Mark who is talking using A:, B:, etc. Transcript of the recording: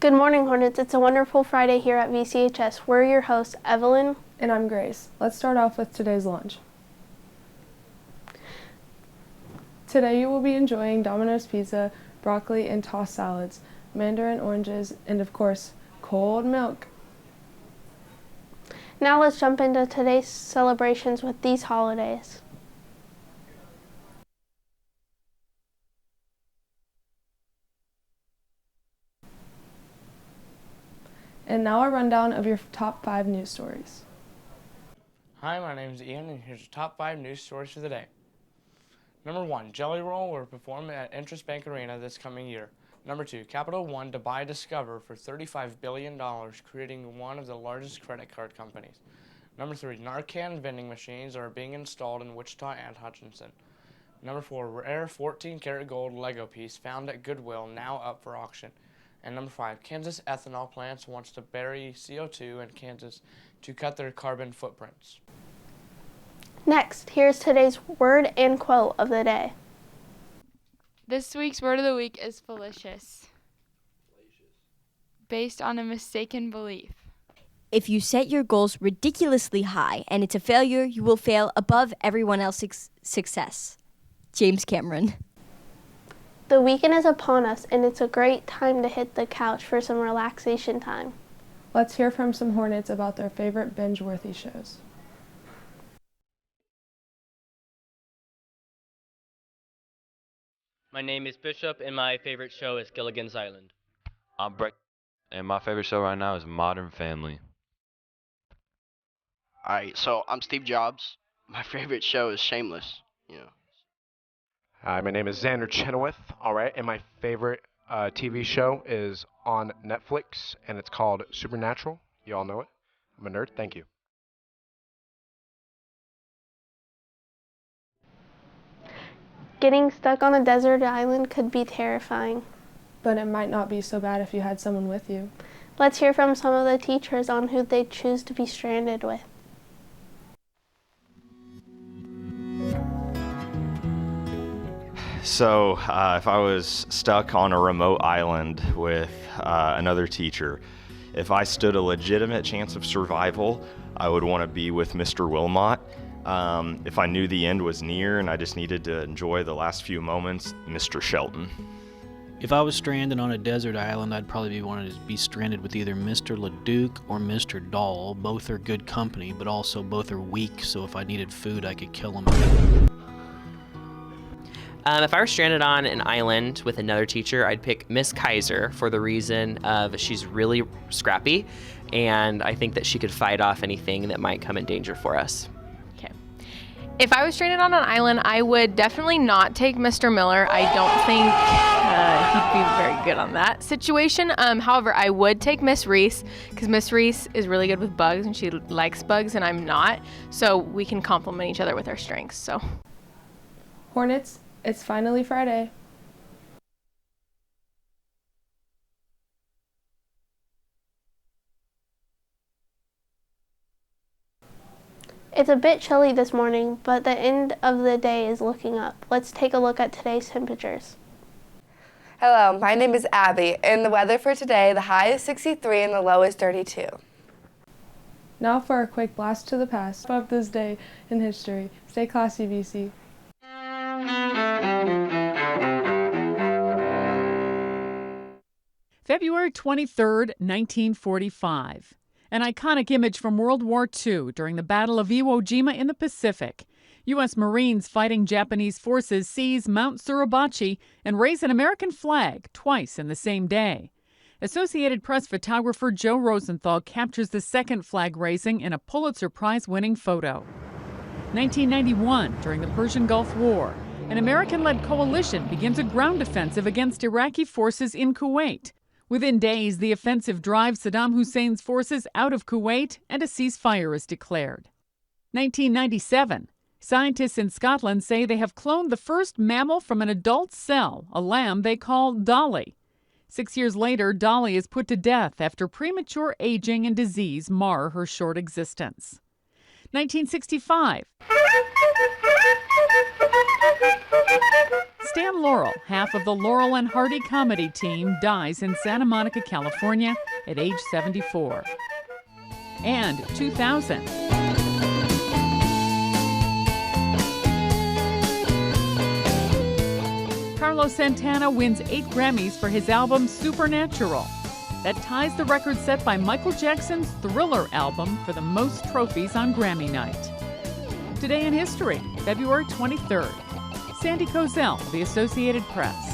A: Good morning, Hornets. It's a wonderful Friday here at VCHS. We're your hosts, Evelyn.
B: And I'm Grace. Let's start off with today's lunch. Today you will be enjoying Domino's pizza, broccoli and tossed salads, mandarin oranges, and of course, cold milk.
A: Now let's jump into today's celebrations with these holidays.
B: And now a rundown of your top 5 news stories.
C: Hi, my name is Ian, and here's the top 5 news stories for the day. Number 1, Jelly Roll will perform at Intrust Bank Arena this coming year. Number 2, Capital One to buy Discover for $35 billion, creating one of the largest credit card companies. Number 3, Narcan vending machines are being installed in Wichita and Hutchinson. Number 4, rare 14-karat gold Lego piece found at Goodwill now up for auction. And number 5, Kansas ethanol plants wants to bury CO2 in Kansas to cut their carbon footprints.
A: Next, here's today's word and quote of the day.
D: This week's word of the week is fallacious, based on a mistaken belief.
E: If you set your goals ridiculously high and it's a failure, you will fail above everyone else's success. James Cameron.
A: The weekend is upon us, and it's a great time to hit the couch for some relaxation time.
B: Let's hear from some Hornets about their favorite binge-worthy shows.
F: My name is Bishop, and my favorite show is Gilligan's Island.
G: I'm Brayden, and my favorite show right now is Modern Family.
H: Alright, so I'm Steve Jobs. My favorite show is Shameless.
I: Hi, my name is Xander Chenoweth. All right, and my favorite TV show is on Netflix, and it's called Supernatural. You all know it. I'm a nerd. Thank you.
A: Getting stuck on a desert island could be terrifying.
B: But it might not be so bad if you had someone with you.
A: Let's hear from some of the teachers on who they choose to be stranded with.
J: So if I was stuck on a remote island with another teacher, if I stood a legitimate chance of survival, I would want to be with Mr. Wilmot. If I knew the end was near and I just needed to enjoy the last few moments, Mr. Shelton.
K: If I was stranded on a desert island, I'd probably wanted to be stranded with either Mr. LeDuc or Mr. Dahl. Both are good company, but also both are weak, so if I needed food, I could kill them.
L: If I were stranded on an island with another teacher, I'd pick Miss Kaiser for the reason of she's really scrappy, and I think that she could fight off anything that might come in danger for us.
D: Okay. If I was stranded on an island, I would definitely not take Mr. Miller. I don't think he'd be very good on that situation. However, I would take Miss Reese, because Miss Reese is really good with bugs, and she likes bugs, and I'm not, so we can complement each other with our strengths. So,
B: Hornets, it's finally Friday.
A: It's a bit chilly this morning, but the end of the day is looking up. Let's take a look at today's temperatures.
M: Hello, my name is Abby, and the weather for today, the high is 63 and the low is 32.
B: Now for a quick blast to the past of this day in history. Stay classy, VC.
N: February 23rd, 1945. An iconic image from World War II during the Battle of Iwo Jima in the Pacific. U.S. Marines fighting Japanese forces seize Mount Suribachi and raise an American flag twice in the same day. Associated Press photographer Joe Rosenthal captures the second flag raising in a Pulitzer Prize-winning photo. 1991, during the Persian Gulf War, an American-led coalition begins a ground offensive against Iraqi forces in Kuwait. Within days, the offensive drives Saddam Hussein's forces out of Kuwait and a ceasefire is declared. 1997. Scientists in Scotland say they have cloned the first mammal from an adult cell, a lamb they call Dolly. 6 years later, Dolly is put to death after premature aging and disease mar her short existence. 1965. Stay Stan Laurel, half of the Laurel and Hardy comedy team, dies in Santa Monica, California at age 74. And 2000. Carlos Santana wins 8 Grammys for his album Supernatural. That ties the record set by Michael Jackson's Thriller album for the most trophies on Grammy night. Today in history, February 23rd. Sandy Kozel, The Associated Press.